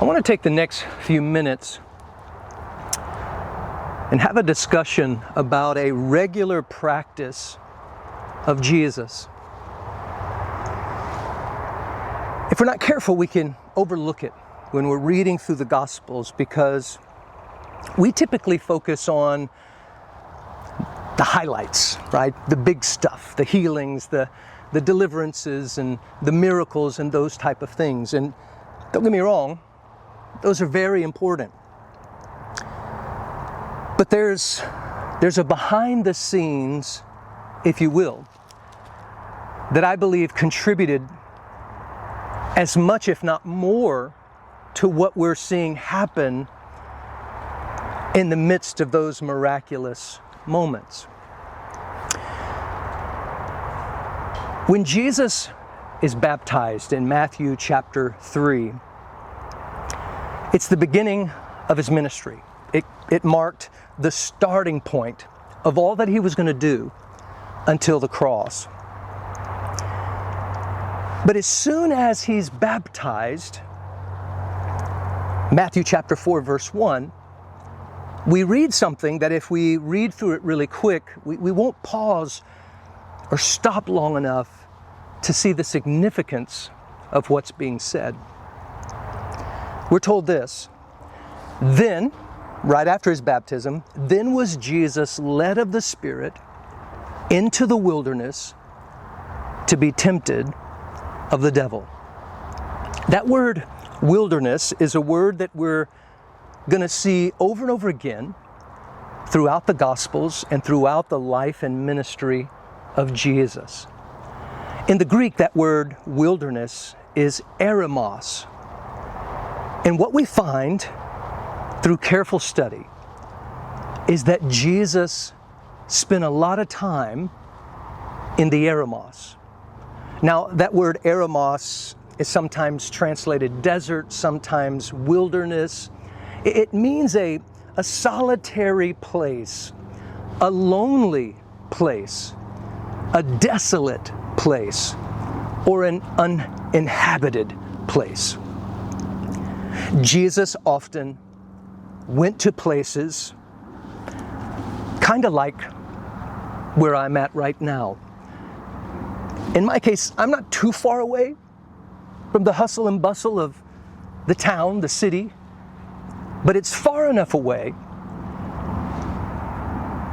I want to take the next few minutes and have a discussion about a regular practice of Jesus. If we're not careful, we can overlook it when we're reading through the Gospels, because we typically focus on the highlights, right? The big stuff, the healings, the deliverances, and the miracles, and those type of things. And don't get me wrong, those are very important. But there's a behind the scenes, if you will, that I believe contributed as much, if not more, to what we're seeing happen in the midst of those miraculous moments. When Jesus is baptized in Matthew chapter 3, it's the beginning of his ministry. It marked the starting point of all that he was going to do until the cross. But as soon as he's baptized, Matthew chapter 4, verse 1, we read something that if we read through it really quick, we won't pause or stop long enough to see the significance of what's being said. We're told this: then, right after his baptism, then was Jesus led of the Spirit into the wilderness to be tempted of the devil. That word wilderness is a word that we're going to see over and over again throughout the Gospels and throughout the life and ministry of Jesus. In the Greek, that word wilderness is eremos. And what we find through careful study is that Jesus spent a lot of time in the eremos. Now, that word eremos is sometimes translated desert, sometimes wilderness. It means a solitary place, a lonely place, a desolate place, or an uninhabited place. Jesus often went to places kind of like where I'm at right now. In my case, I'm not too far away from the hustle and bustle of the town, the city, but it's far enough away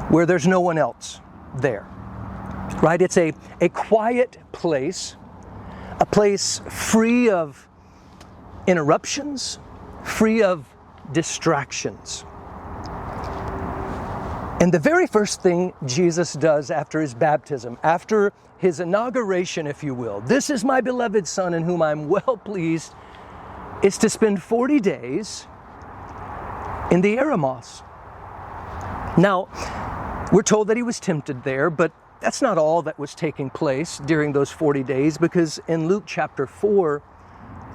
where there's no one else there, right? It's a quiet place, a place free of interruptions, free of distractions. And the very first thing Jesus does after his baptism, after his inauguration, if you will, "This is my beloved Son in whom I'm well pleased," is to spend 40 days in the eremos. Now, we're told that he was tempted there, but that's not all that was taking place during those 40 days, because in Luke chapter 4,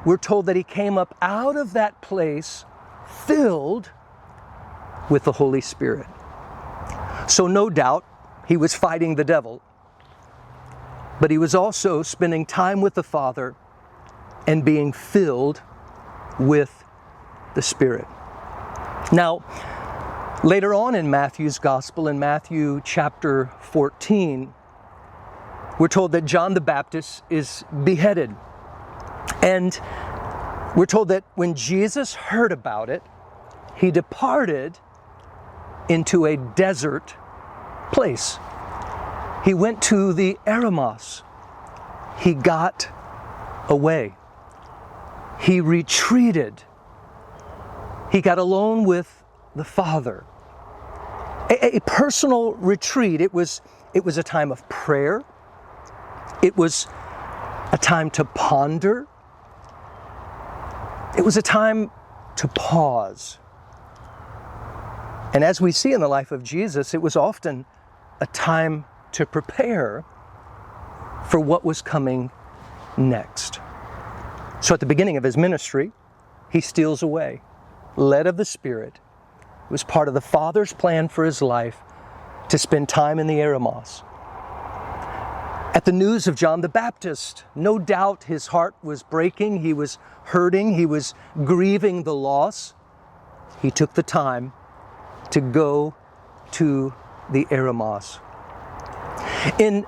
we're told that he came up out of that place filled with the Holy Spirit. So no doubt he was fighting the devil, but he was also spending time with the Father and being filled with the Spirit. Now, later on in Matthew's Gospel, in Matthew chapter 14, we're told that John the Baptist is beheaded. And we're told that when Jesus heard about it, he departed into a desert place. He went to the eremos. He got away. He retreated. He got alone with the Father. A personal retreat. It was a time of prayer. It was a time to ponder. It was a time to pause. And as we see in the life of Jesus, it was often a time to prepare for what was coming next. So at the beginning of his ministry, he steals away, led of the Spirit. It was part of the Father's plan for his life to spend time in the eremos. At the news of John the Baptist, no doubt his heart was breaking, he was hurting, he was grieving the loss. He took the time to go to the eremos. In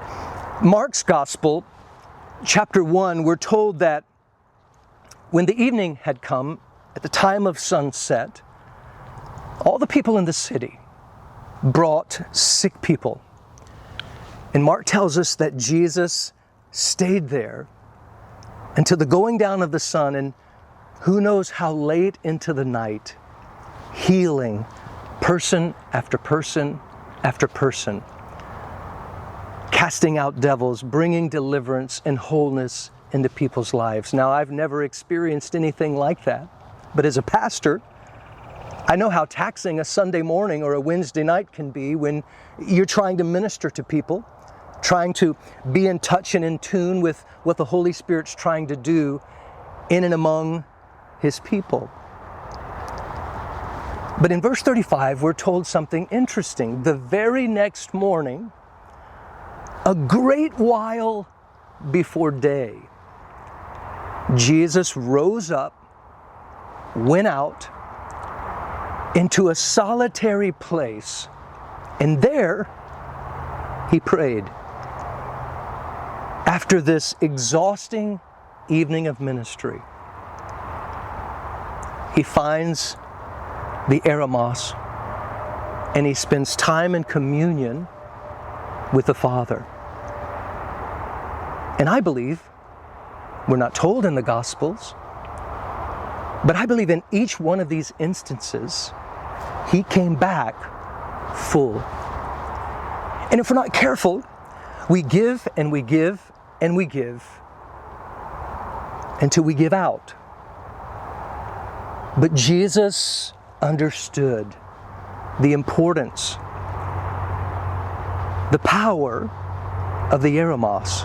Mark's Gospel, chapter 1, we're told that when the evening had come, at the time of sunset, all the people in the city brought sick people. And Mark tells us that Jesus stayed there until the going down of the sun, and who knows how late into the night, healing person after person after person, casting out devils, bringing deliverance and wholeness into people's lives. Now, I've never experienced anything like that, but as a pastor, I know how taxing a Sunday morning or a Wednesday night can be when you're trying to minister to people, trying to be in touch and in tune with what the Holy Spirit's trying to do in and among His people. But in verse 35, we're told something interesting. The very next morning, a great while before day, Jesus rose up, went out into a solitary place, and there He prayed. After this exhausting evening of ministry, He finds the eremos, and He spends time in communion with the Father. And I believe, we're not told in the Gospels, but I believe in each one of these instances, He came back full. And if we're not careful, we give and we give and we give until we give out. But Jesus understood the importance, the power of the eremos,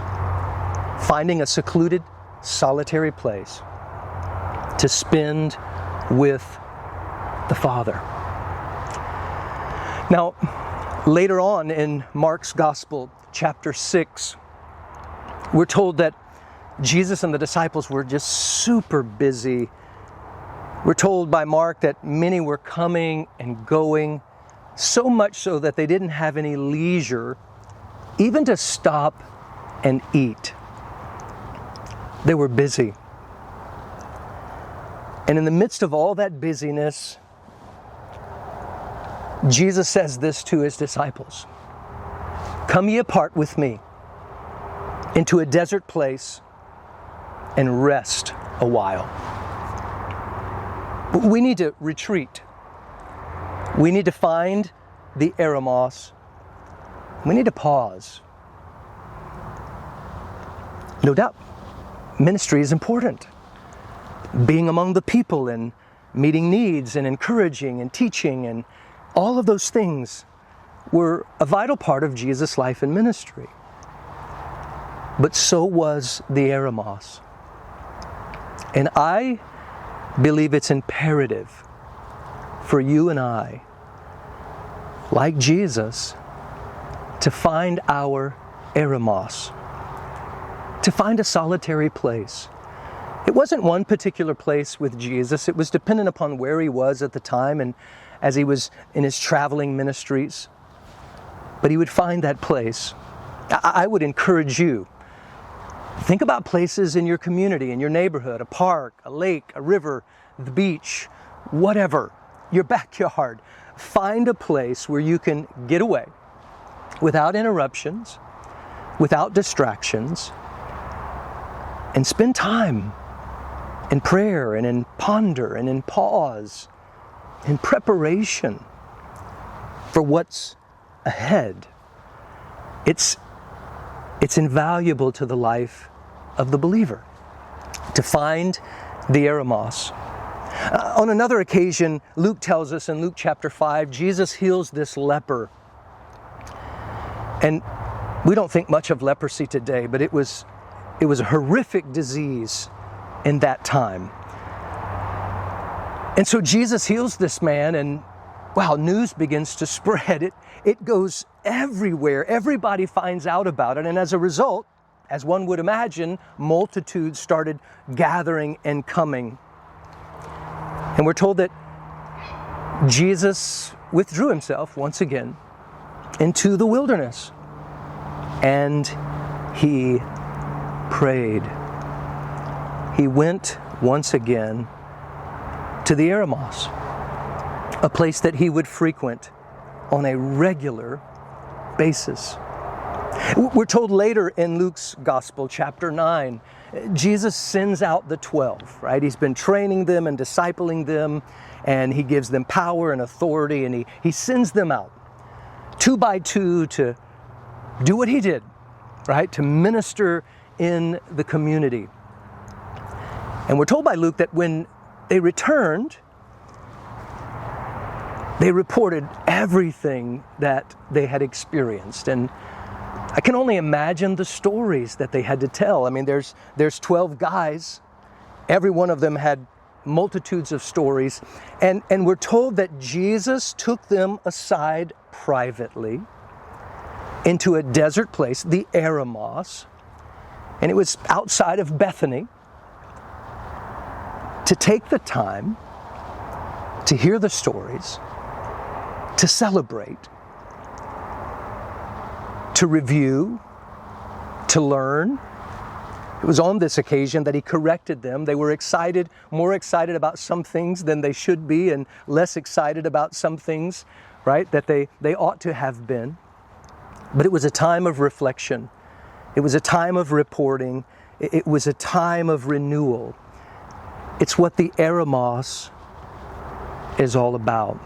finding a secluded, solitary place to spend with the Father. Now, later on in Mark's Gospel, chapter 6, we're told that Jesus and the disciples were just super busy. We're told by Mark that many were coming and going, so much so that they didn't have any leisure even to stop and eat. They were busy. And in the midst of all that busyness, Jesus says this to His disciples: "Come ye apart with me into a desert place and rest a while." We need to retreat. We need to find the eremos. We need to pause. No doubt, ministry is important. Being among the people and meeting needs and encouraging and teaching and all of those things were a vital part of Jesus' life and ministry. But so was the eremos. And I believe it's imperative for you and I, like Jesus, to find our eremos, to find a solitary place. It wasn't one particular place with Jesus. It was dependent upon where He was at the time and as He was in His traveling ministries. But He would find that place. I would encourage you, think about places in your community, in your neighborhood, a park, a lake, a river, the beach, whatever, your backyard. Find a place where you can get away without interruptions, without distractions, and spend time in prayer and in ponder and in pause, in preparation for what's ahead. It's invaluable to the life of the believer to find the eremos. On another occasion, Luke tells us in Luke chapter 5, Jesus heals this leper. And we don't think much of leprosy today, but it was a horrific disease in that time. And so Jesus heals this man, and wow, news begins to spread. It goes everywhere. Everybody finds out about it. And as a result, as one would imagine, multitudes started gathering and coming. And we're told that Jesus withdrew himself once again into the wilderness. And he prayed. He went once again to the Eremos, a place that he would frequent on a regular basis. We're told later in Luke's Gospel, chapter 9, Jesus sends out the 12, right? He's been training them and discipling them, and he gives them power and authority, and he sends them out 2 by 2 to do what he did, right? To minister in the community. And we're told by Luke that when they returned, they reported everything that they had experienced. And I can only imagine the stories that they had to tell. I mean, there's 12 guys. Every one of them had multitudes of stories. And we're told that Jesus took them aside privately into a desert place, the Eremos, and it was outside of Bethany, to take the time to hear the stories, to celebrate, to review, to learn. It was on this occasion that he corrected them. They were excited, more excited about some things than they should be, and less excited about some things, right, that they ought to have been. But it was a time of reflection. It was a time of reporting. It was a time of renewal. It's what the Eremos is all about.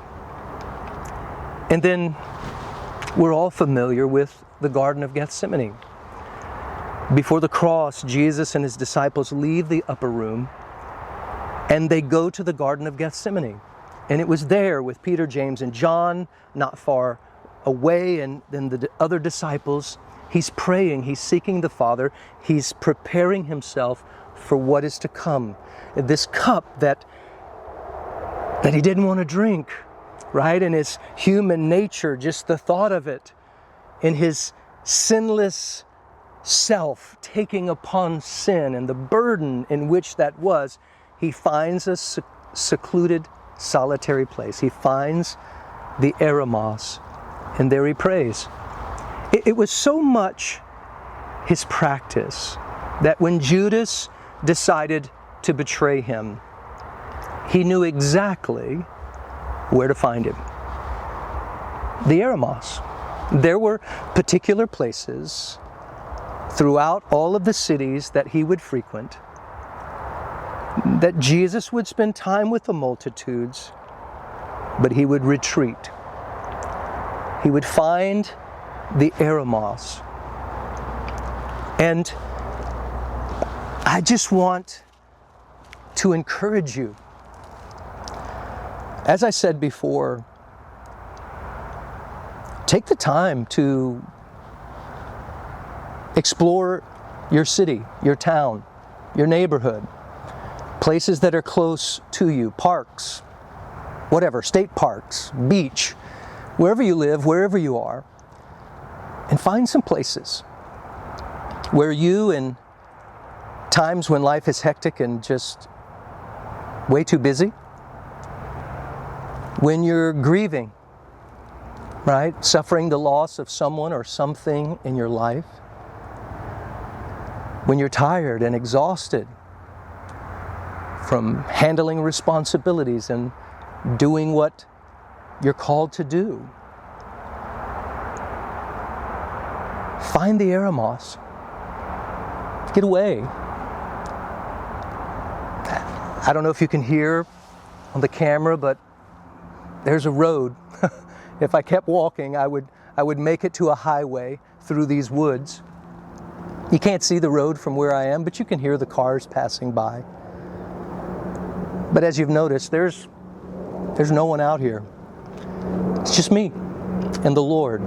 And then we're all familiar with the Garden of Gethsemane. Before the cross, Jesus and his disciples leave the upper room and they go to the Garden of Gethsemane. And it was there with Peter, James, and John, not far away, and then the other disciples. He's praying, he's seeking the Father, he's preparing himself for what is to come. This cup that he didn't want to drink, right? In his human nature, just the thought of it, in his sinless self taking upon sin and the burden in which that was, he finds a secluded, solitary place. He finds the Eremos, and there he prays. It was so much his practice that when Judas decided to betray him, he knew exactly where to find him. The Eremos. There were particular places throughout all of the cities that he would frequent that Jesus would spend time with the multitudes, but he would retreat. He would find the Eremos. And I just want to encourage you. As I said before, take the time to explore your city, your town, your neighborhood, places that are close to you, parks, whatever, state parks, beach, wherever you live, wherever you are, and find some places where you, in times when life is hectic and just way too busy, when you're grieving, right, suffering the loss of someone or something in your life, when you're tired and exhausted from handling responsibilities and doing what you're called to do, find the Eremos. Get away. I don't know if you can hear on the camera, but there's a road. If I kept walking, I would make it to a highway through these woods. You can't see the road from where I am, but you can hear the cars passing by. But as you've noticed, there's no one out here. It's just me and the Lord.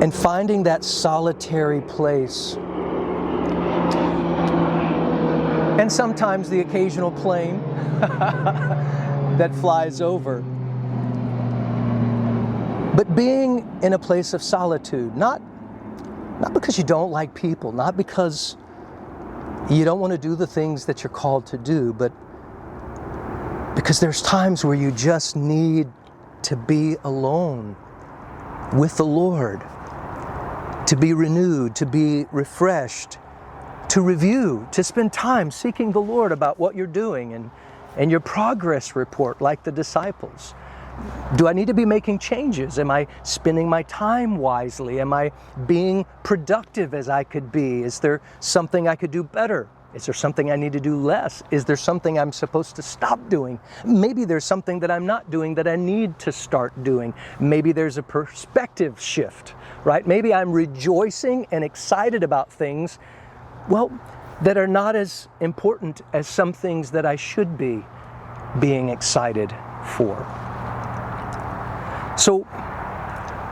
And finding that solitary place, and sometimes the occasional plane, that flies over. But being in a place of solitude, not because you don't like people, not because you don't want to do the things that you're called to do, but because there's times where you just need to be alone with the Lord, to be renewed, to be refreshed, to review, to spend time seeking the Lord about what you're doing and your progress report like the disciples. Do I need to be making changes? Am I spending my time wisely? Am I being productive as I could be? Is there something I could do better? Is there something I need to do less? Is there something I'm supposed to stop doing? Maybe there's something that I'm not doing that I need to start doing. Maybe there's a perspective shift, right? Maybe I'm rejoicing and excited about things, well, that are not as important as some things that I should be being excited for. So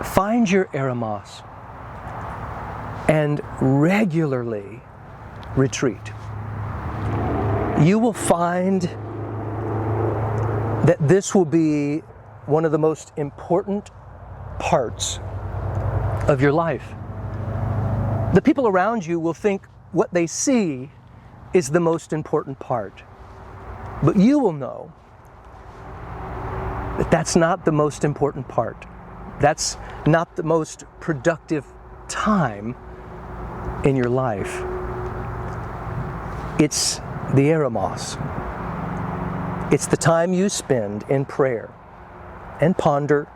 find your eremos and regularly retreat. You will find that this will be one of the most important parts of your life. The people around you will think what they see is the most important part, but you will know that that's not the most important part. That's not the most productive time in your life. It's the eremos. It's the time you spend in prayer and ponder,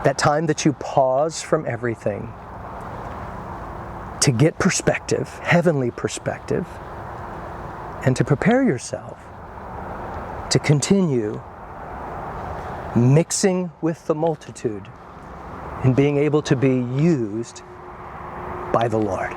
that time that you pause from everything to get perspective, heavenly perspective, and to prepare yourself to continue mixing with the multitude and being able to be used by the Lord.